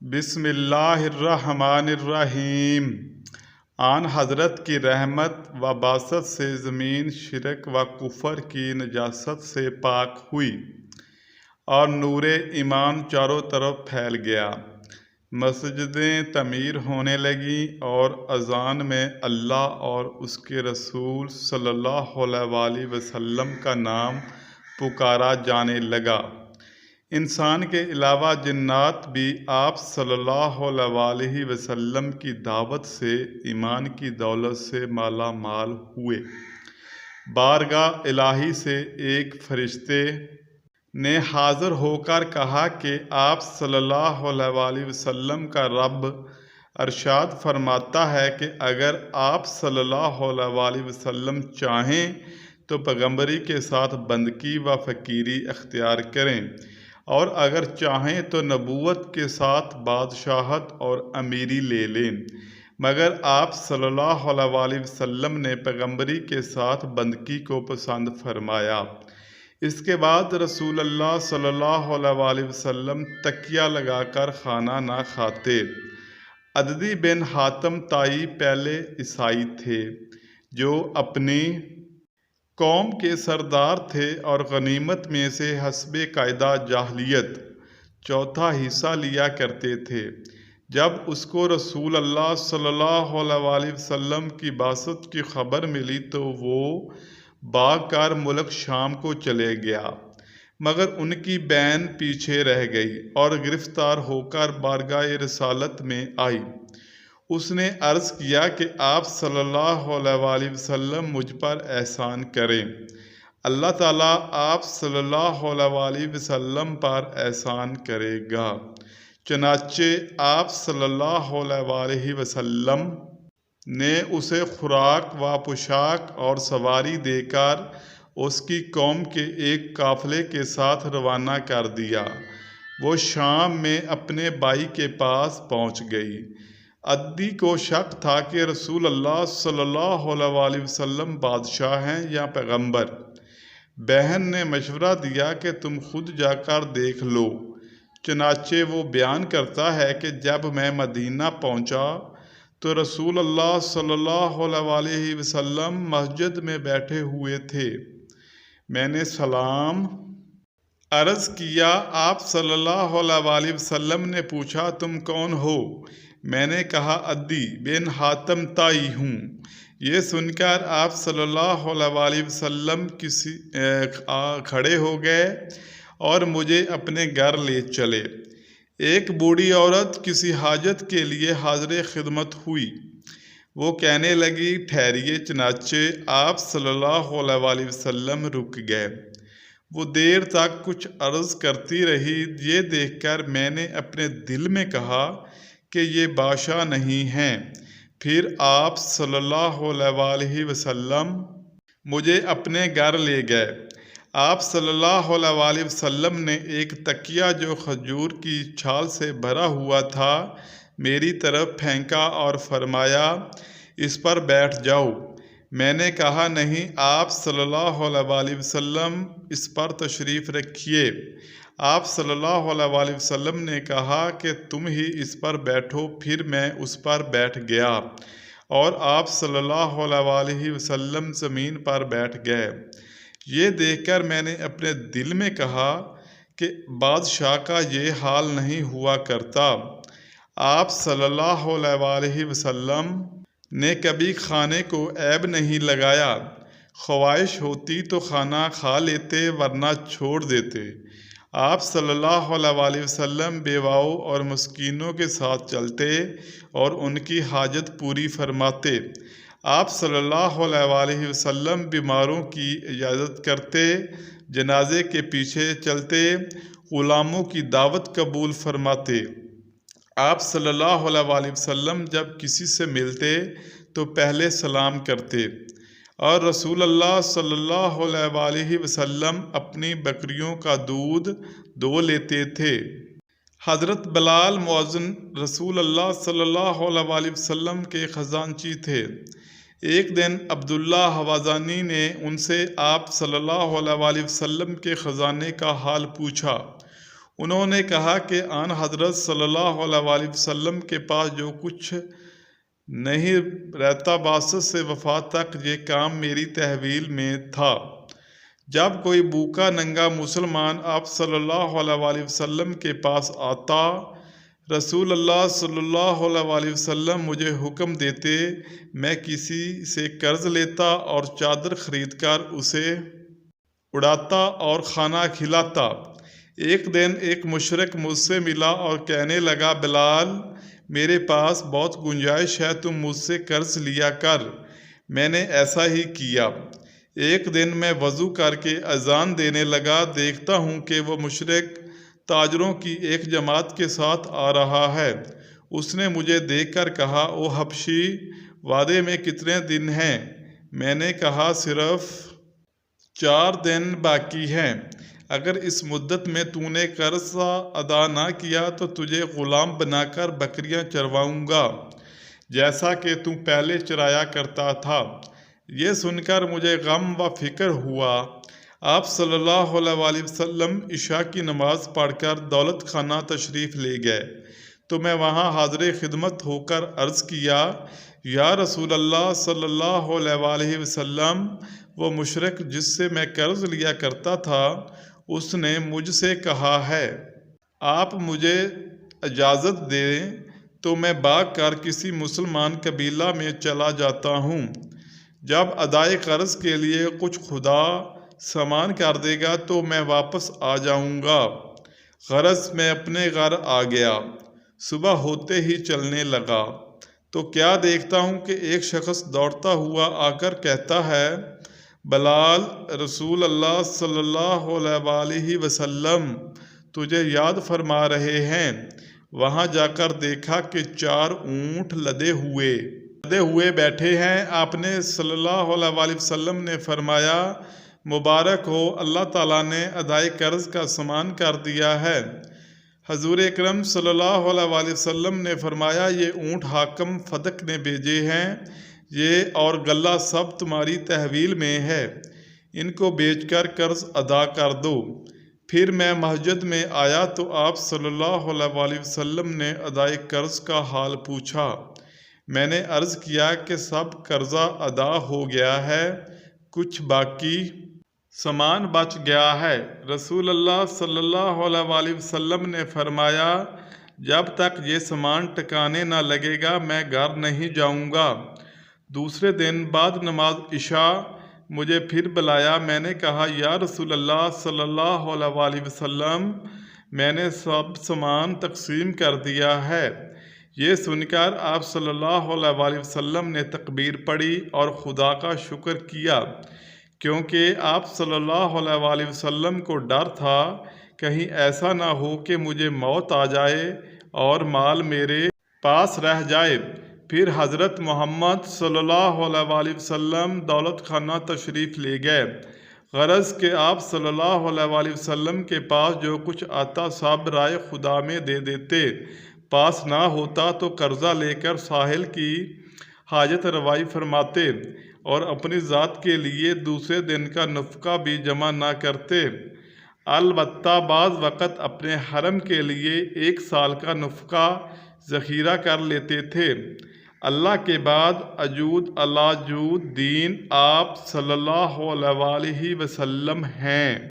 بسم اللہ الرحمن الرحیم۔ آن حضرت کی رحمت و باسط سے زمین شرک و کفر کی نجاست سے پاک ہوئی اور نور ایمان چاروں طرف پھیل گیا۔ مسجدیں تعمیر ہونے لگیں اور اذان میں اللہ اور اس کے رسول صلی اللہ علیہ وآلہ وسلم کا نام پکارا جانے لگا۔ انسان کے علاوہ جنات بھی آپ صلی اللہ علیہ وآلہ وسلم کی دعوت سے ایمان کی دولت سے مالا مال ہوئے۔ بارگاہ الہی سے ایک فرشتے نے حاضر ہو کر کہا کہ آپ صلی اللہ علیہ وآلہ وسلم کا رب ارشاد فرماتا ہے کہ اگر آپ صلی اللہ علیہ وآلہ وسلم چاہیں تو پیغمبری کے ساتھ بندگی و فقیری اختیار کریں، اور اگر چاہیں تو نبوت کے ساتھ بادشاہت اور امیری لے لیں، مگر آپ صلی اللہ علیہ وآلہ وسلم نے پیغمبری کے ساتھ بندگی کو پسند فرمایا۔ اس کے بعد رسول اللہ صلی اللہ علیہ وآلہ وسلم تکیہ لگا کر کھانا نہ کھاتے۔ عدی بن حاتم طائی پہلے عیسائی تھے جو اپنی قوم کے سردار تھے اور غنیمت میں سے حسب قاعدہ جاہلیت چوتھا حصہ لیا کرتے تھے۔ جب اس کو رسول اللہ صلی اللہ علیہ وآلہ وسلم کی بعثت کی خبر ملی تو وہ بھاگ کر ملک شام کو چلے گیا، مگر ان کی بہن پیچھے رہ گئی اور گرفتار ہو کر بارگاہ رسالت میں آئی۔ اس نے عرض کیا کہ آپ صلی اللہ علیہ وآلہ وسلم مجھ پر احسان کریں، اللہ تعالیٰ آپ صلی اللہ علیہ وآلہ وسلم پر احسان کرے گا۔ چنانچہ آپ صلی اللہ علیہ وآلہ وسلم نے اسے خوراک و پوشاک اور سواری دے کر اس کی قوم کے ایک قافلے کے ساتھ روانہ کر دیا۔ وہ شام میں اپنے بھائی کے پاس پہنچ گئی۔ عدی کو شک تھا کہ رسول اللہ صلی اللہ علیہ وآلہ وسلم بادشاہ ہیں یا پیغمبر۔ بہن نے مشورہ دیا کہ تم خود جا کر دیکھ لو۔ چنانچہ وہ بیان کرتا ہے کہ جب میں مدینہ پہنچا تو رسول اللہ صلی اللہ علیہ وآلہ وسلم مسجد میں بیٹھے ہوئے تھے۔ میں نے سلام عرض کیا۔ آپ صلی اللہ علیہ وآلہ وسلم نے پوچھا تم کون ہو؟ میں نے کہا عدی بن حاتم طائی ہوں۔ یہ سن کر آپ صلی اللہ علیہ وآلہ وسلم کھڑے ہو گئے اور مجھے اپنے گھر لے چلے۔ ایک بوڑھی عورت کسی حاجت کے لیے حاضر خدمت ہوئی۔ وہ کہنے لگی ٹھہریے، چنانچہ آپ صلی اللہ علیہ وآلہ وسلم رک گئے۔ وہ دیر تک کچھ عرض کرتی رہی۔ یہ دیکھ کر میں نے اپنے دل میں کہا کہ یہ بادشاہ نہیں ہیں۔ پھر آپ صلی اللہ علیہ وآلہ وسلم مجھے اپنے گھر لے گئے۔ آپ صلی اللہ علیہ وآلہ وسلم نے ایک تکیہ جو کھجور کی چھال سے بھرا ہوا تھا میری طرف پھینکا اور فرمایا اس پر بیٹھ جاؤ۔ میں نے کہا نہیں، آپ صلی اللہ علیہ وآلہ وسلم اس پر تشریف رکھیے۔ آپ صلی اللہ علیہ وآلہ وسلم نے کہا کہ تم ہی اس پر بیٹھو۔ پھر میں اس پر بیٹھ گیا اور آپ صلی اللہ علیہ وآلہ وسلم زمین پر بیٹھ گئے۔ یہ دیکھ کر میں نے اپنے دل میں کہا کہ بادشاہ کا یہ حال نہیں ہوا کرتا۔ آپ صلی اللہ علیہ وآلہ وسلم نے کبھی کھانے کو عیب نہیں لگایا۔ خواہش ہوتی تو کھانا کھا لیتے ورنہ چھوڑ دیتے۔ آپ صلی اللہ علیہ وآلہ وسلم بیواؤں اور مسکینوں کے ساتھ چلتے اور ان کی حاجت پوری فرماتے۔ آپ صلی اللہ علیہ وآلہ وسلم بیماروں کی عیادت کرتے، جنازے کے پیچھے چلتے، غلاموں کی دعوت قبول فرماتے۔ آپ صلی اللہ علیہ وآلہ وسلم جب کسی سے ملتے تو پہلے سلام کرتے، اور رسول اللہ صلی اللہ علیہ وآلہ وسلم اپنی بکریوں کا دودھ دو لیتے تھے۔ حضرت بلال مؤذن رسول اللہ صلی اللہ علیہ وآلہ وسلم کے خزانچی تھے۔ ایک دن عبداللہ حوازنی نے ان سے آپ صلی اللہ علیہ وآلہ وسلم کے خزانے کا حال پوچھا۔ انہوں نے کہا کہ آن حضرت صلی اللہ علیہ وسلم کے پاس جو کچھ نہیں رہتا بعثت سے وفات تک یہ کام میری تحویل میں تھا۔ جب کوئی بھوکا ننگا مسلمان آپ صلی اللہ علیہ وسلم کے پاس آتا، رسول اللہ صلی اللہ علیہ وسلم مجھے حکم دیتے، میں کسی سے قرض لیتا اور چادر خرید کر اسے اڑاتا اور کھانا کھلاتا۔ ایک دن ایک مشرک مجھ سے ملا اور کہنے لگا، بلال، میرے پاس بہت گنجائش ہے، تم مجھ سے قرض لیا کر۔ میں نے ایسا ہی کیا۔ ایک دن میں وضو کر کے اذان دینے لگا، دیکھتا ہوں کہ وہ مشرک تاجروں کی ایک جماعت کے ساتھ آ رہا ہے۔ اس نے مجھے دیکھ کر کہا، او حبشی، وعدے میں کتنے دن ہیں؟ میں نے کہا، صرف 4 دن باقی ہیں۔ اگر اس مدت میں تو نے قرض ادا نہ کیا تو تجھے غلام بنا کر بکریاں چرواؤں گا، جیسا کہ تو پہلے چرایا کرتا تھا۔ یہ سن کر مجھے غم و فکر ہوا۔ آپ صلی اللہ علیہ وسلم عشاء کی نماز پڑھ کر دولت خانہ تشریف لے گئے تو میں وہاں حاضر خدمت ہو کر عرض کیا، یا رسول اللہ صلی اللہ علیہ وسلم، وہ مشرک جس سے میں قرض لیا کرتا تھا، اس نے مجھ سے کہا ہے، آپ مجھے اجازت دیں تو میں بھاگ کر کسی مسلمان قبیلہ میں چلا جاتا ہوں۔ جب ادائے قرض کے لیے کچھ خدا سامان کر دے گا تو میں واپس آ جاؤں گا۔ غرض میں اپنے گھر آ گیا۔ صبح ہوتے ہی چلنے لگا تو کیا دیکھتا ہوں کہ ایک شخص دوڑتا ہوا آ کر کہتا ہے، بلال، رسول اللہ صلی اللہ علیہ وسلم تجھے یاد فرما رہے ہیں۔ وہاں جا کر دیکھا کہ 4 اونٹ لدے ہوئے بیٹھے ہیں۔ آپ نے صلی اللہ علیہ وسلم نے فرمایا، مبارک ہو، اللہ تعالیٰ نے ادائے قرض کا سامان کر دیا ہے۔ حضور اکرم صلی اللہ علیہ وسلم نے فرمایا، یہ اونٹ حاکم فدق نے بھیجے ہیں، یہ اور غلہ سب تمہاری تحویل میں ہے، ان کو بیچ کر قرض ادا کر دو۔ پھر میں مسجد میں آیا تو آپ صلی اللہ علیہ وسلم نے ادائے قرض کا حال پوچھا۔ میں نے عرض کیا کہ سب قرضہ ادا ہو گیا ہے، کچھ باقی سامان بچ گیا ہے۔ رسول اللہ صلی اللہ علیہ وسلم نے فرمایا، جب تک یہ سامان ٹکانے نہ لگے گا میں گھر نہیں جاؤں گا۔ دوسرے دن بعد نماز عشاء مجھے پھر بلایا۔ میں نے کہا، یا رسول اللہ صلی اللہ علیہ وسلم، میں نے سب سامان تقسیم کر دیا ہے۔ یہ سن کر آپ صلی اللہ علیہ وسلم نے تکبیر پڑھی اور خدا کا شکر کیا، کیونکہ آپ صلی اللہ علیہ وسلم کو ڈر تھا کہیں ایسا نہ ہو کہ مجھے موت آ جائے اور مال میرے پاس رہ جائے۔ پھر حضرت محمد صلی اللہ علیہ وسلم دولت خانہ تشریف لے گئے، غرض کہ آپ صلی اللہ علیہ وسلم کے پاس جو کچھ آتا سب رائے خدا میں دے دیتے، پاس نہ ہوتا تو قرضہ لے کر ساحل کی حاجت روائی فرماتے اور اپنی ذات کے لیے دوسرے دن کا نفقہ بھی جمع نہ کرتے، البتہ بعض وقت اپنے حرم کے لیے 1 سال کا نفقہ ذخیرہ کر لیتے تھے۔ اللہ کے بعد اجود الاجود دین آپ صلی اللہ علیہ وسلم ہیں۔